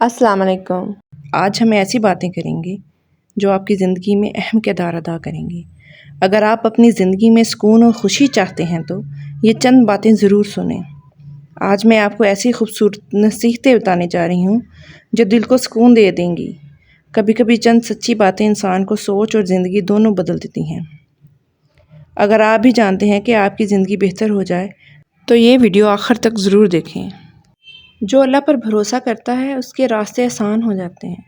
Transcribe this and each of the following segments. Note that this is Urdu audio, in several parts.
السلام علیکم۔ آج ہم ایسی باتیں کریں گے جو آپ کی زندگی میں اہم کردار ادا کریں گی۔ اگر آپ اپنی زندگی میں سکون اور خوشی چاہتے ہیں تو یہ چند باتیں ضرور سنیں۔ آج میں آپ کو ایسی خوبصورت نصیحتیں بتانے جا رہی ہوں جو دل کو سکون دے دیں گی۔ کبھی کبھی چند سچی باتیں انسان کو سوچ اور زندگی دونوں بدل دیتی ہیں۔ اگر آپ بھی جانتے ہیں کہ آپ کی زندگی بہتر ہو جائے تو یہ ویڈیو آخر تک ضرور دیکھیں۔ جو اللہ پر بھروسہ کرتا ہے اس کے راستے آسان ہو جاتے ہیں۔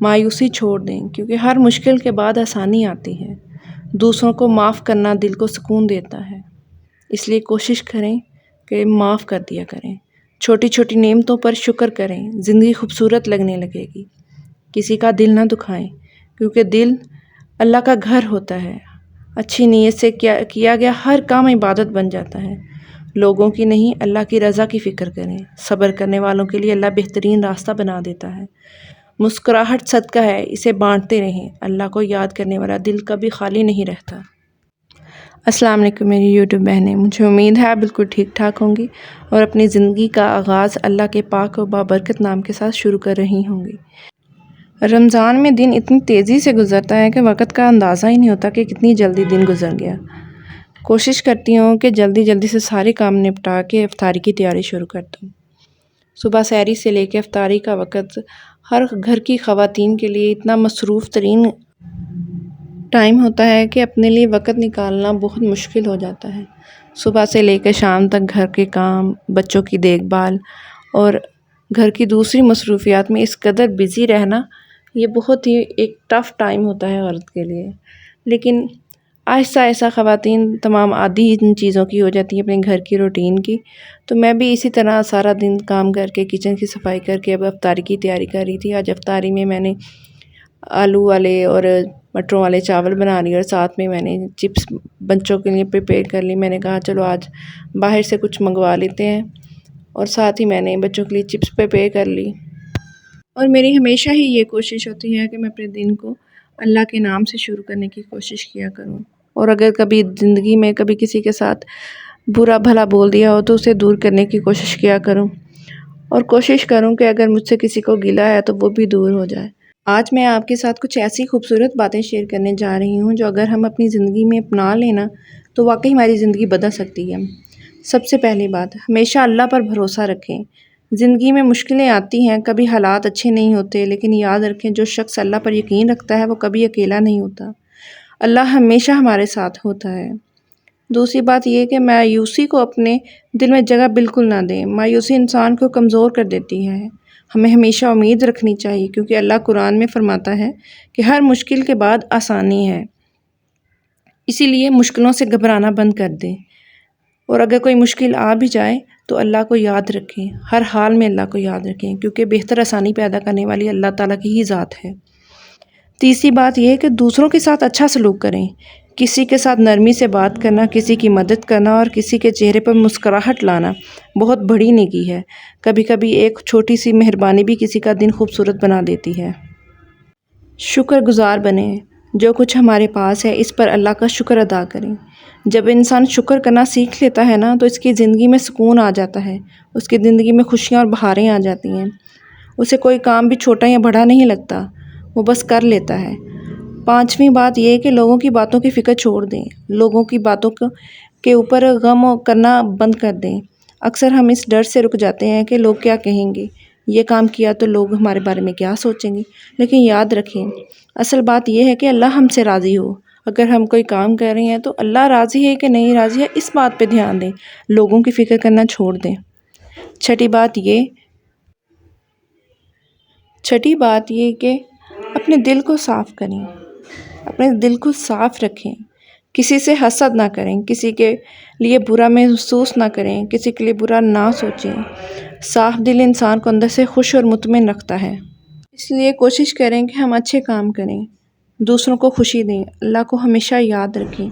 مایوسی چھوڑ دیں کیونکہ ہر مشکل کے بعد آسانی آتی ہے۔ دوسروں کو معاف کرنا دل کو سکون دیتا ہے، اس لیے کوشش کریں کہ معاف کر دیا کریں۔ چھوٹی چھوٹی نعمتوں پر شکر کریں، زندگی خوبصورت لگنے لگے گی۔ کسی کا دل نہ دکھائیں کیونکہ دل اللہ کا گھر ہوتا ہے۔ اچھی نیت سے کیا گیا ہر کام عبادت بن جاتا ہے۔ لوگوں کی نہیں، اللہ کی رضا کی فکر کریں۔ صبر کرنے والوں کے لیے اللہ بہترین راستہ بنا دیتا ہے۔ مسکراہٹ صدقہ ہے، اسے بانٹتے رہیں۔ اللہ کو یاد کرنے والا دل کبھی خالی نہیں رہتا۔ السلام علیکم میری یوٹیوب بہنیں، مجھے امید ہے آپ بالکل ٹھیک ٹھاک ہوں گی اور اپنی زندگی کا آغاز اللہ کے پاک و بابرکت نام کے ساتھ شروع کر رہی ہوں گی۔ رمضان میں دن اتنی تیزی سے گزرتا ہے کہ وقت کا اندازہ ہی نہیں ہوتا کہ کتنی جلدی دن گزر گیا۔ کوشش کرتی ہوں کہ جلدی جلدی سے سارے کام نپٹا کے افطاری کی تیاری شروع کر دوں۔ صبح سحری سے لے کے افطاری کا وقت ہر گھر کی خواتین کے لیے اتنا مصروف ترین ٹائم ہوتا ہے کہ اپنے لیے وقت نکالنا بہت مشکل ہو جاتا ہے۔ صبح سے لے کے شام تک گھر کے کام، بچوں کی دیکھ بھال اور گھر کی دوسری مصروفیات میں اس قدر بزی رہنا، یہ بہت ہی ایک ٹف ٹائم ہوتا ہے عورت کے لیے۔ لیکن آہستہ آہستہ خواتین تمام عادی ان چیزوں کی ہو جاتی ہیں، اپنے گھر کی روٹین کی۔ تو میں بھی اسی طرح سارا دن کام کر کے کچن کی صفائی کر کے اب افطاری کی تیاری کر رہی تھی۔ آج افطاری میں نے آلو والے اور مٹروں والے چاول بنا لی اور ساتھ میں نے چپس بچوں کے لیے پریپیئر کر لی۔ میں نے کہا چلو آج باہر سے کچھ منگوا لیتے ہیں، اور ساتھ ہی میں نے بچوں کے لیے چپس پریپیئر کر لی۔ اور میری ہمیشہ ہی یہ کوشش ہوتی ہے کہ میں اپنے دن کو اللہ کے نام سے شروع کرنے کی کوشش کیا کروں، اور اگر کبھی زندگی میں کبھی کسی کے ساتھ برا بھلا بول دیا ہو تو اسے دور کرنے کی کوشش کیا کروں، اور کوشش کروں کہ اگر مجھ سے کسی کو گلہ ہے تو وہ بھی دور ہو جائے۔ آج میں آپ کے ساتھ کچھ ایسی خوبصورت باتیں شیئر کرنے جا رہی ہوں جو اگر ہم اپنی زندگی میں اپنا لینا تو واقعی ہماری زندگی بدل سکتی ہے۔ سب سے پہلی بات، ہمیشہ اللہ پر بھروسہ رکھیں۔ زندگی میں مشکلیں آتی ہیں، کبھی حالات اچھے نہیں ہوتے، لیکن یاد رکھیں جو شخص اللہ پر یقین رکھتا ہے وہ کبھی اکیلا نہیں ہوتا۔ اللہ ہمیشہ ہمارے ساتھ ہوتا ہے۔ دوسری بات یہ کہ مایوسی کو اپنے دل میں جگہ بالکل نہ دیں۔ مایوسی انسان کو کمزور کر دیتی ہے۔ ہمیں ہمیشہ امید رکھنی چاہیے کیونکہ اللہ قرآن میں فرماتا ہے کہ ہر مشکل کے بعد آسانی ہے۔ اسی لیے مشکلوں سے گھبرانا بند کر دیں، اور اگر کوئی مشکل آ بھی جائے تو اللہ کو یاد رکھیں۔ ہر حال میں اللہ کو یاد رکھیں کیونکہ بہتر آسانی پیدا کرنے والی اللہ تعالیٰ کی ہی ذات ہے۔ تیسری بات یہ ہے کہ دوسروں کے ساتھ اچھا سلوک کریں۔ کسی کے ساتھ نرمی سے بات کرنا، کسی کی مدد کرنا اور کسی کے چہرے پر مسکراہٹ لانا بہت بڑی نیکی ہے۔ کبھی کبھی ایک چھوٹی سی مہربانی بھی کسی کا دن خوبصورت بنا دیتی ہے۔ شکر گزار بنیں۔ جو کچھ ہمارے پاس ہے اس پر اللہ کا شکر ادا کریں۔ جب انسان شکر کرنا سیکھ لیتا ہے نا تو اس کی زندگی میں سکون آ جاتا ہے، اس کی زندگی میں خوشیاں اور بہاریں آ جاتی ہیں۔ اسے کوئی کام بھی چھوٹا یا بڑا نہیں لگتا، وہ بس کر لیتا ہے۔ پانچویں بات یہ ہے کہ لوگوں کی باتوں کی فکر چھوڑ دیں۔ لوگوں کی باتوں کے اوپر غم کرنا بند کر دیں۔ اکثر ہم اس ڈر سے رک جاتے ہیں کہ لوگ کیا کہیں گے، یہ کام کیا تو لوگ ہمارے بارے میں کیا سوچیں گے۔ لیکن یاد رکھیں، اصل بات یہ ہے کہ اللہ ہم سے راضی ہو۔ اگر ہم کوئی کام کر رہے ہیں تو اللہ راضی ہے کہ نہیں راضی ہے، اس بات پہ دھیان دیں، لوگوں کی فکر کرنا چھوڑ دیں۔ چھٹی بات یہ کہ اپنے دل کو صاف کریں، اپنے دل کو صاف رکھیں۔ کسی سے حسد نہ کریں، کسی کے لیے برا محسوس نہ کریں، کسی کے لیے برا نہ سوچیں۔ صاف دل انسان کو اندر سے خوش اور مطمئن رکھتا ہے۔ اس لیے کوشش کریں کہ ہم اچھے کام کریں، دوسروں کو خوشی دیں، اللہ کو ہمیشہ یاد رکھیں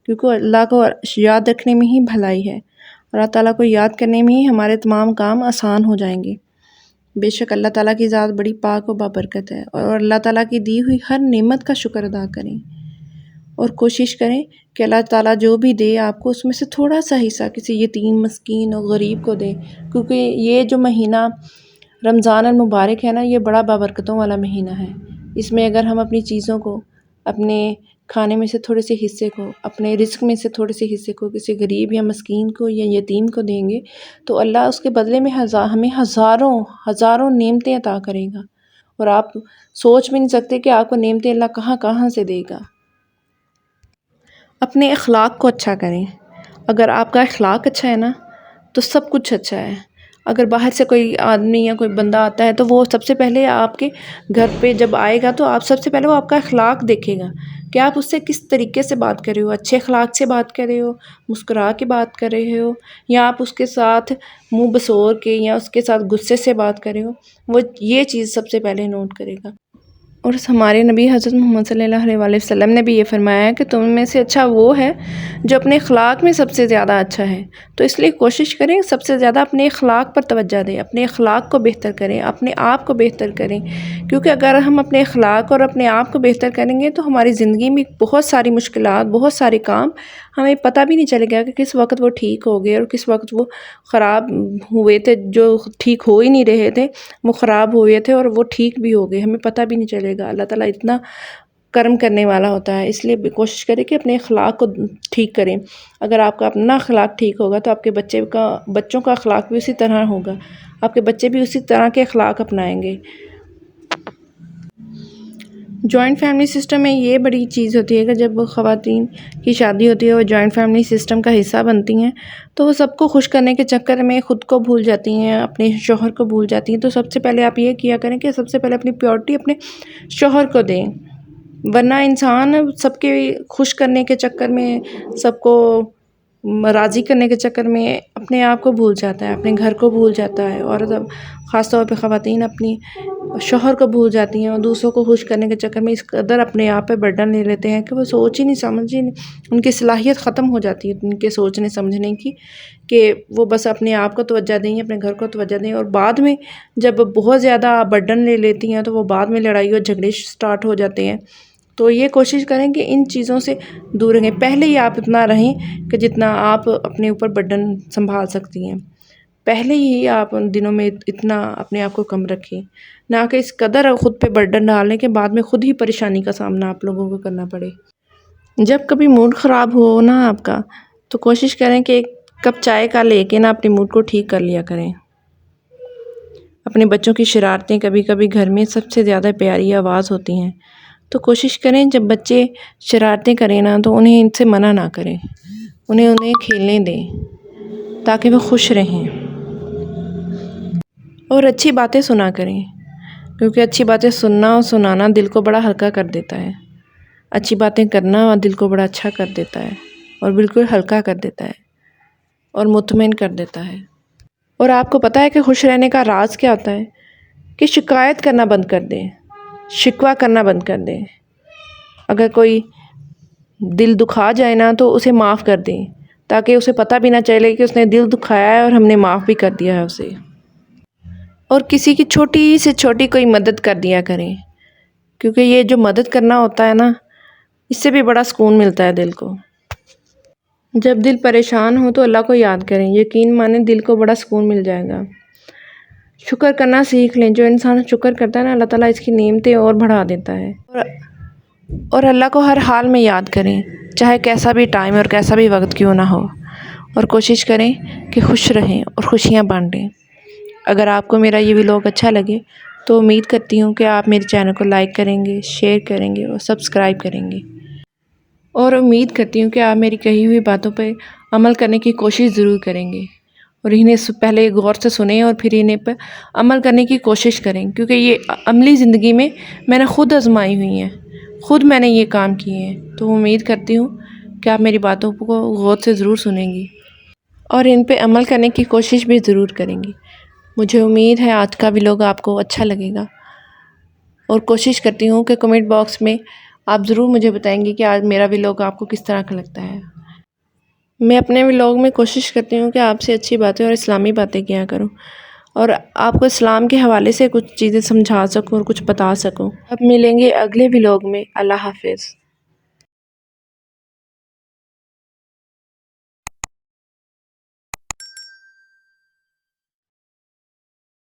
کیونکہ اللہ کو یاد رکھنے میں ہی بھلائی ہے۔ اللہ تعالیٰ کو یاد کرنے میں ہی ہمارے تمام کام آسان ہو جائیں گے۔ بے شک اللہ تعالیٰ کی ذات بڑی پاک و بابرکت ہے، اور اللہ تعالیٰ کی دی ہوئی ہر نعمت کا شکر ادا کریں، اور کوشش کریں کہ اللہ تعالیٰ جو بھی دے آپ کو اس میں سے تھوڑا سا حصہ کسی یتیم، مسکین اور غریب کو دے، کیونکہ یہ جو مہینہ رمضان المبارک ہے نا، یہ بڑا بابرکتوں والا مہینہ ہے۔ اس میں اگر ہم اپنی چیزوں کو، اپنے کھانے میں سے تھوڑے سے حصے کو، اپنے رزق میں سے تھوڑے سے حصے کو کسی غریب یا مسکین کو یا یتیم کو دیں گے تو اللہ اس کے بدلے میں ہمیں ہزاروں نعمتیں عطا کرے گا، اور آپ سوچ بھی نہیں سکتے کہ آپ کو نعمتیں اللہ کہاں کہاں سے دے گا۔ اپنے اخلاق کو اچھا کریں۔ اگر آپ کا اخلاق اچھا ہے نا تو سب کچھ اچھا ہے۔ اگر باہر سے کوئی آدمی یا کوئی بندہ آتا ہے تو وہ سب سے پہلے آپ کے گھر پہ جب آئے گا تو آپ سب سے پہلے وہ آپ کا اخلاق دیکھے گا کہ آپ اس سے کس طریقے سے بات کر رہے ہو، اچھے اخلاق سے بات کر رہے ہو، مسکرا کے بات کر رہے ہو، یا آپ اس کے ساتھ منہ بسور کے یا اس کے ساتھ غصے سے بات کر رہے ہو، وہ یہ چیز سب سے پہلے نوٹ کرے گا۔ اور ہمارے نبی حضرت محمد صلی اللہ علیہ وسلم نے بھی یہ فرمایا ہے کہ تم میں سے اچھا وہ ہے جو اپنے اخلاق میں سب سے زیادہ اچھا ہے۔ تو اس لیے کوشش کریں سب سے زیادہ اپنے اخلاق پر توجہ دیں، اپنے اخلاق کو بہتر کریں، اپنے آپ کو بہتر کریں، کیونکہ اگر ہم اپنے اخلاق اور اپنے آپ کو بہتر کریں گے تو ہماری زندگی میں بہت ساری مشکلات، بہت سارے کام ہمیں پتہ بھی نہیں چلے گا کہ کس وقت وہ ٹھیک ہو گئے اور کس وقت وہ خراب ہوئے تھے، جو ٹھیک ہو ہی نہیں رہے تھے وہ خراب ہوئے تھے اور وہ ٹھیک بھی ہو گئے، ہمیں پتہ بھی نہیں چلے گا۔ اللہ تعالیٰ اتنا کرم کرنے والا ہوتا ہے، اس لیے کوشش کریں کہ اپنے اخلاق کو ٹھیک کریں۔ اگر آپ کا اپنا اخلاق ٹھیک ہوگا تو آپ کے بچوں کا اخلاق بھی اسی طرح ہوگا، آپ کے بچے بھی اسی طرح کے اخلاق اپنائیں گے۔ جوائنٹ فیملی سسٹم میں یہ بڑی چیز ہوتی ہے کہ جب خواتین کی شادی ہوتی ہے اور جوائنٹ فیملی سسٹم کا حصہ بنتی ہیں تو وہ سب کو خوش کرنے کے چکر میں خود کو بھول جاتی ہیں، اپنے شوہر کو بھول جاتی ہیں۔ تو سب سے پہلے آپ یہ کیا کریں کہ سب سے پہلے اپنی پیورٹی اپنے شوہر کو دیں، ورنہ انسان سب کے خوش کرنے کے چکر میں، سب کو راضی کرنے کے چکر میں اپنے آپ کو بھول جاتا ہے، اپنے گھر کو بھول جاتا ہے، اور خاص طور پہ خواتین اپنی شوہر کو بھول جاتی ہیں اور دوسروں کو خوش کرنے کے چکر میں اس قدر اپنے آپ پہ برڈن لے لیتے ہیں کہ وہ سوچ ہی نہیں سمجھ ہی نہیں، ان کی صلاحیت ختم ہو جاتی ہے ان کے سوچنے سمجھنے کی، کہ وہ بس اپنے آپ کو توجہ دیں، اپنے گھر کو توجہ دیں، اور بعد میں جب بہت زیادہ برڈن لے لیتی ہیں تو وہ بعد میں لڑائی اور جھگڑے سٹارٹ ہو جاتے ہیں۔ تو یہ کوشش کریں کہ ان چیزوں سے دور رہیں، پہلے ہی آپ اتنا رہیں کہ جتنا آپ اپنے اوپر برڈن سنبھال سکتی ہیں، پہلے ہی آپ ان دنوں میں اتنا اپنے آپ کو کم رکھیں، نہ کہ اس قدر خود پہ برڈن ڈالنے کے بعد میں خود ہی پریشانی کا سامنا آپ لوگوں کو کرنا پڑے۔ جب کبھی موڈ خراب ہو نا آپ کا تو کوشش کریں کہ ایک کپ چائے کا لے کے نا اپنے موڈ کو ٹھیک کر لیا کریں۔ اپنے بچوں کی شرارتیں کبھی کبھی گھر میں سب سے زیادہ پیاری آواز ہوتی ہیں، تو کوشش کریں جب بچے شرارتیں کریں نا تو انہیں ان سے منع نہ کریں، انہیں کھیلنے دیں تاکہ وہ خوش رہیں، اور اچھی باتیں سنا کریں، کیونکہ اچھی باتیں سننا اور سنانا دل کو بڑا ہلکا کر دیتا ہے، اچھی باتیں کرنا دل کو بڑا اچھا کر دیتا ہے اور بالکل ہلکا کر دیتا ہے اور مطمئن کر دیتا ہے۔ اور آپ کو پتہ ہے کہ خوش رہنے کا راز کیا ہوتا ہے؟ کہ شکایت کرنا بند کر دیں، شکوہ کرنا بند کر دیں۔ اگر کوئی دل دکھا جائے نا تو اسے معاف کر دیں، تاکہ اسے پتہ بھی نہ چلے کہ اس نے دل دکھایا ہے اور ہم نے معاف بھی کر دیا ہے اسے۔ اور کسی کی چھوٹی سے چھوٹی کوئی مدد کر دیا کریں، کیونکہ یہ جو مدد کرنا ہوتا ہے نا، اس سے بھی بڑا سکون ملتا ہے دل کو۔ جب دل پریشان ہو تو اللہ کو یاد کریں، یقین مانیں دل کو بڑا سکون مل جائے گا۔ شکر کرنا سیکھ لیں، جو انسان شکر کرتا ہے نا اللہ تعالیٰ اس کی نعمتیں اور بڑھا دیتا ہے۔ اور اللہ کو ہر حال میں یاد کریں، چاہے کیسا بھی ٹائم اور کیسا بھی وقت کیوں نہ ہو، اور کوشش کریں کہ خوش رہیں اور خوشیاں بانٹیں۔ اگر آپ کو میرا یہ ولاگ اچھا لگے تو امید کرتی ہوں کہ آپ میرے چینل کو لائک کریں گے، شیئر کریں گے اور سبسکرائب کریں گے، اور امید کرتی ہوں کہ آپ میری کہی ہوئی باتوں پہ عمل کرنے کی کوشش ضرور کریں گے، اور انہیں پہلے غور سے سنیں اور پھر انہیں پہ عمل کرنے کی کوشش کریں، کیونکہ یہ عملی زندگی میں نے خود آزمائی ہوئی ہیں، خود میں نے یہ کام کیے ہیں۔ تو امید کرتی ہوں کہ آپ میری باتوں کو غور سے ضرور سنیں گی اور ان پہ عمل کرنے کی کوشش بھی ضرور کریں گی۔ مجھے امید ہے آج کا ولاگ آپ کو اچھا لگے گا، اور کوشش کرتی ہوں کہ کمنٹ باکس میں آپ ضرور مجھے بتائیں گے کہ آج میرا ولاگ آپ کو کس طرح کا لگتا ہے۔ میں اپنے ولاگ میں کوشش کرتی ہوں کہ آپ سے اچھی باتیں اور اسلامی باتیں کیا کروں، اور آپ کو اسلام کے حوالے سے کچھ چیزیں سمجھا سکوں اور کچھ بتا سکوں۔ اب ملیں گے اگلے ولاگ میں۔ اللہ حافظ۔